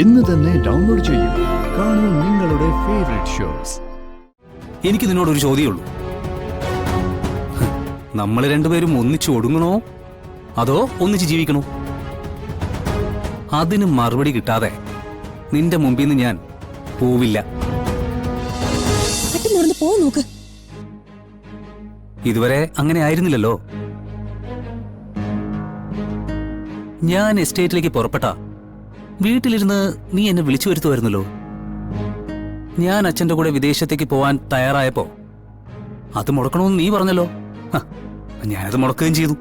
ഇന്ന് തന്നെ ഡൗൺലോഡ് ചെയ്യൂ. കാണൂ നിങ്ങളുടെ ഫേവറേറ്റ് ഷോസ്. എനിക്ക് നിന്നോടൊരു ചോദ്യമുള്ളൂ. നമ്മൾ രണ്ടുപേരും ഒന്നിച്ച് ഒടുങ്ങണോ അതോ ഒന്നിച്ച് ജീവിക്കണോ? അതിന് മറുപടി കിട്ടാതെ നിന്റെ മുമ്പിൽ നിന്ന് ഞാൻ പോവില്ല. ഇതുവരെ അങ്ങനെ ആയിരുന്നില്ലല്ലോ. ഞാൻ എസ്റ്റേറ്റിലേക്ക് പുറപ്പെട്ട വീട്ടിലിരുന്ന് നീ എന്നെ വിളിച്ചു വരുത്തുമായിരുന്നല്ലോ. ഞാൻ അച്ഛന്റെ കൂടെ വിദേശത്തേക്ക് പോവാൻ തയ്യാറായപ്പോ അത് മുടക്കണമെന്ന് നീ പറഞ്ഞല്ലോ. ഞാനത് മുടക്കുകയും ചെയ്തു.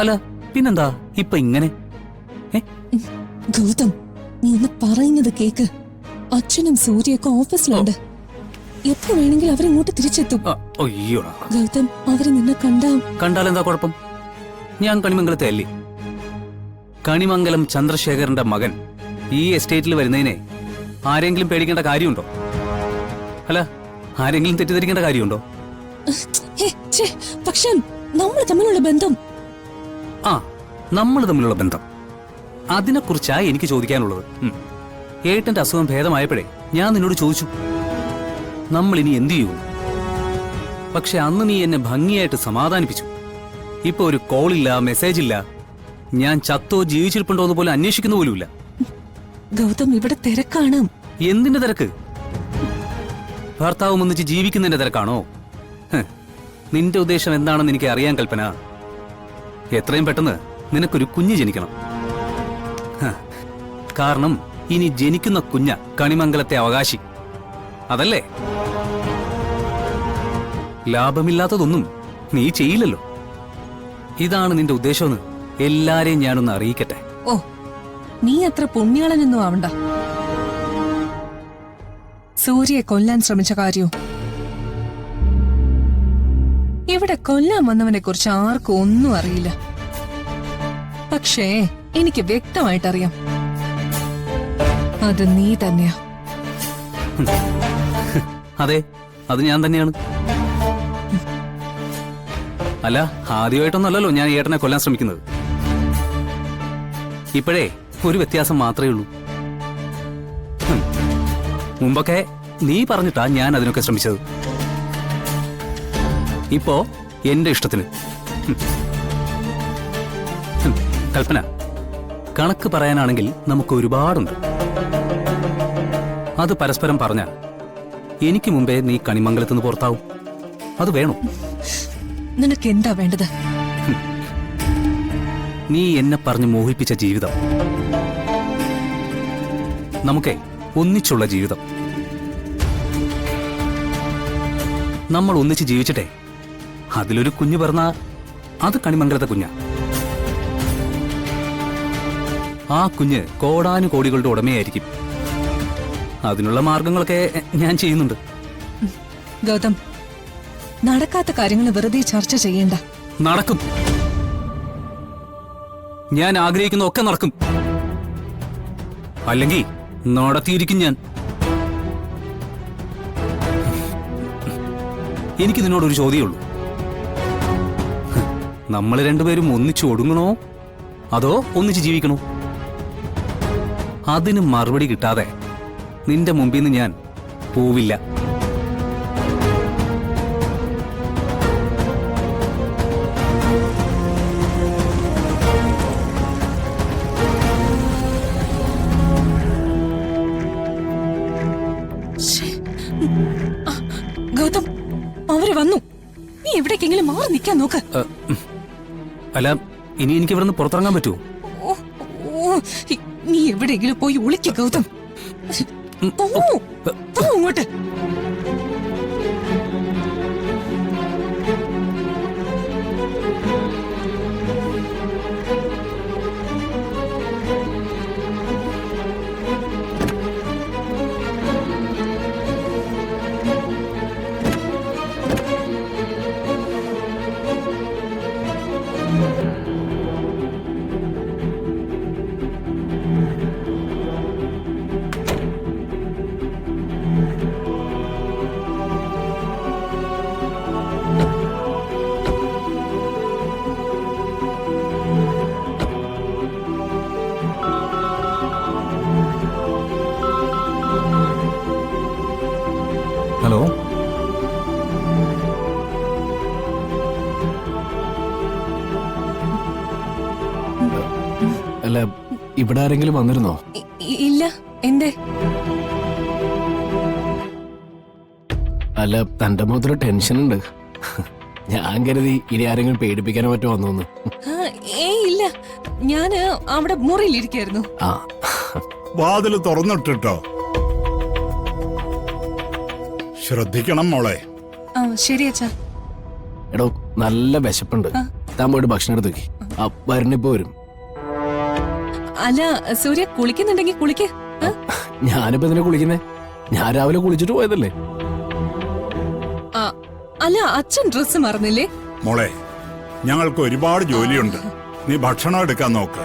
അല്ല പിന്നെന്താ ഇപ്പൊ ഇങ്ങനെ? ഗൗതം, നീ ഒന്ന് പറയുന്നത് കേക്ക്. അച്ഛനും സൂര്യയൊക്കെ ഓഫീസിലുണ്ട്. എപ്പോ വേണമെങ്കിലും അവരിങ്ങോട്ട് തിരിച്ചെത്തും. ഗൗതം, അവര് നിന്നെ കണ്ടാലെന്താ കുഴപ്പം? ഞാൻ കണിമംഗലത്തെ അല്ലേ. കണിമംഗലം ചന്ദ്രശേഖരന്റെ മകൻ ഈ എസ്റ്റേറ്റിൽ വരുന്നതിനെ ആരെങ്കിലും പേടിക്കേണ്ട കാര്യമുണ്ടോ? അല്ല, ആരെങ്കിലും തെറ്റിദ്ധരിക്കേണ്ട കാര്യമുണ്ടോ? പക്ഷേ നമ്മൾ തമ്മിലുള്ള ബന്ധം നമ്മൾ തമ്മിലുള്ള ബന്ധം അതിനെക്കുറിച്ചാ എനിക്ക് ചോദിക്കാനുള്ളത്. ഏട്ടന്റെ അസുഖം ഭേദമായപ്പോഴേ ഞാൻ നിന്നോട് ചോദിച്ചു നമ്മൾ ഇനി എന്തു ചെയ്യും. പക്ഷെ അന്ന് നീ എന്നെ ഭംഗിയായിട്ട് സമാധാനിപ്പിച്ചു. ഇപ്പൊ ഒരു കോളില്ല, മെസ്സേജ് ഇല്ല. ഞാൻ ചത്തോ ജീവിച്ചിരിപ്പുണ്ടോ എന്ന് പോലും അന്വേഷിക്കുന്ന പോലുമില്ല. ഗൗതം, ഇവിടെ തിരക്കാണ്. എന്തിന്റെ തിരക്ക്? ഭർത്താവും ഒന്നിച്ച് ജീവിക്കുന്നതിന്റെ തിരക്കാണോ? നിന്റെ ഉദ്ദേശം എന്താണെന്ന് എനിക്ക് അറിയാൻ കൽപ്പന. എത്രയും പെട്ടെന്ന് നിനക്കൊരു കുഞ്ഞ് ജനിക്കണം. കാരണം ഇനി ജനിക്കുന്ന കുഞ്ഞ കണിമംഗലത്തെ അവകാശി. അതല്ലേ? ലാഭമില്ലാത്തതൊന്നും നീ ചെയ്യില്ലല്ലോ. ഇതാണ് നിന്റെ ഉദ്ദേശമെന്ന് എല്ലാരെയും ഞാനൊന്ന് അറിയിക്കട്ടെ. ഓ, നീ അത്ര പുണ്യാളനൊന്നും ആവണ്ട. സൂര്യയെ കൊല്ലാൻ ശ്രമിച്ച കാര്യവും ഇവിടെ കൊല്ലാൻ വന്നവനെ കുറിച്ച് ആർക്കും ഒന്നും അറിയില്ല. പക്ഷേ എനിക്ക് വ്യക്തമായിട്ടറിയാം, അത് നീ തന്നെയാ. അതെ, അത് ഞാൻ തന്നെയാണ്. അല്ല, ആദ്യമായിട്ടൊന്നല്ലോ ഞാൻ ഏട്ടനെ കൊല്ലാൻ ശ്രമിക്കുന്നത്. ഇപ്പോഴേ ഒരു വ്യത്യാസം മാത്രമേ ഉള്ളൂ. മുമ്പൊക്കെ നീ പറഞ്ഞിട്ടാ ഞാൻ അതിനൊക്കെ ശ്രമിച്ചത്. ഇപ്പോ എന്റെ ഇഷ്ടത്തിന്. കൽപ്പന, കണക്ക് പറയാനാണെങ്കിൽ നമുക്ക് ഒരുപാടുണ്ട്. അത് പരസ്പരം പറഞ്ഞ എനിക്ക് മുമ്പേ നീ കണിമംഗലത്തുനിന്ന് പുറത്താവും. അത് വേണോ? നിനക്ക് എന്താ വേണ്ടത്? നീ എന്നെ പറഞ്ഞ് മോഹിപ്പിച്ച ജീവിതം, നമുക്കേ ഒന്നിച്ചുള്ള ജീവിതം. നമ്മൾ ഒന്നിച്ച് ജീവിച്ചിട്ടെ അതിലൊരു കുഞ്ഞു പിറന്നാ അത് കണിമംഗലത്തെ കുഞ്ഞ. ആ കുഞ്ഞ് കോടാനുകോടികളുടെ ഉടമയായിരിക്കും. അതിനുള്ള മാർഗങ്ങളൊക്കെ ഞാൻ ചെയ്യുന്നുണ്ട്. ഗൗതം, നടക്കാത്ത കാര്യങ്ങൾ വെറുതെ ചർച്ച ചെയ്യണ്ട. നടക്കും. ഞാൻ ആഗ്രഹിക്കുന്ന ഒക്കെ നടക്കും. അല്ലെങ്കിൽ നടത്തിയിരിക്കും ഞാൻ. എനിക്ക് നിന്നോടൊരു ചോദ്യമുള്ളൂ. നമ്മൾ രണ്ടുപേരും ഒന്നിച്ച് ഒടുങ്ങണോ അതോ ഒന്നിച്ച് ജീവിക്കണോ? അതിന് മറുപടി കിട്ടാതെ നിന്റെ മുമ്പിൽ നിന്ന് ഞാൻ പോവില്ല. ഗൗതം, അവര് വന്നു. നീ എവിടേക്കെങ്കിലും മാറി നിൽക്കാൻ നോക്ക്. അല്ല, ഇനി എനിക്ക് ഇവിടുന്ന് പുറത്തിറങ്ങാൻ പറ്റുമോ? നീ എവിടെയെങ്കിലും പോയി ഒളിക്ക് ഗൗതം. അങ്ങോട്ട്. ഇവിടെ ആരെങ്കിലും വന്നിരുന്നോ? ഇല്ല. എന്തേ? അല്ല, തന്റെ മുഖത്തൊരു ടെൻഷൻ ഉണ്ട്. ഞാൻ കരുതി ഇനി ആരെങ്കിലും പേടിപ്പിക്കാനോ മറ്റോ വന്നോന്ന്. ഇല്ല, ഞാന് അവിടെ മുറിയിലിരിക്കായിരുന്നു. ആ, വാതില് തുറന്നിട്ടോ. ശ്രദ്ധിക്കണം മോളെ. ശരി അച്ഛാ. എടോ, നല്ല വിശപ്പുണ്ട്. താൻ പോയിട്ട് ഭക്ഷണം എടുത്തേക്ക്. വരണിപ്പോ വരും. അല്ല സൂര്യ, കുളിക്കുന്നുണ്ടെങ്കിൽ കുളിക്ക്. ഞാനിപ്പോ എന്തിനാ കുളിക്കുന്നേ? ഞാൻ രാവിലെ കുളിച്ചിട്ട് പോയതല്ലേ. അല്ല, അച്ഛൻ ഡ്രസ് മറന്നില്ലേ? മോളെ, ഞങ്ങൾക്ക് ഒരുപാട് ജോലിയുണ്ട്. നീ ഭക്ഷണം എടുക്കാൻ നോക്ക്.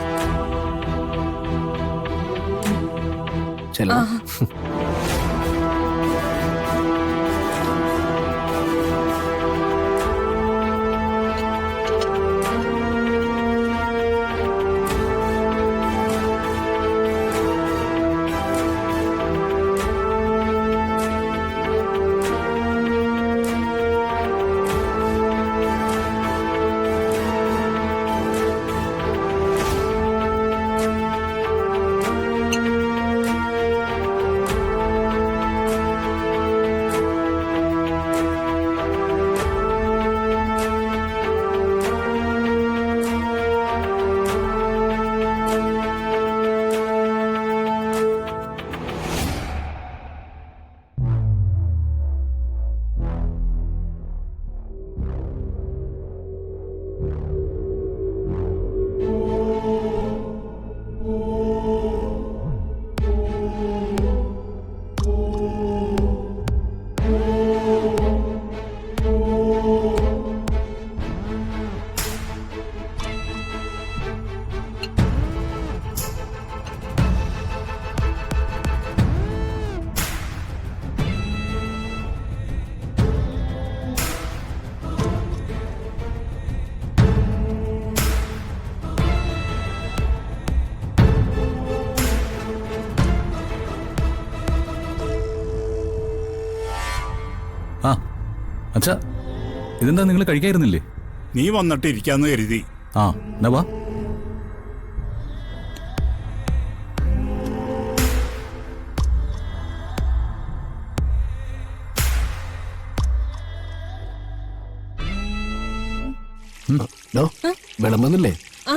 ചെല്ലാം. ആ അച്ഛാ, ഇതെന്താ നിങ്ങൾ കഴിക്കായിരുന്നില്ലേ? നീ വന്നിട്ട് ഇരിക്കാന്ന് കരുതി. ആ, എന്നാ വാ. വിളമ്പുന്നില്ലേ? ആ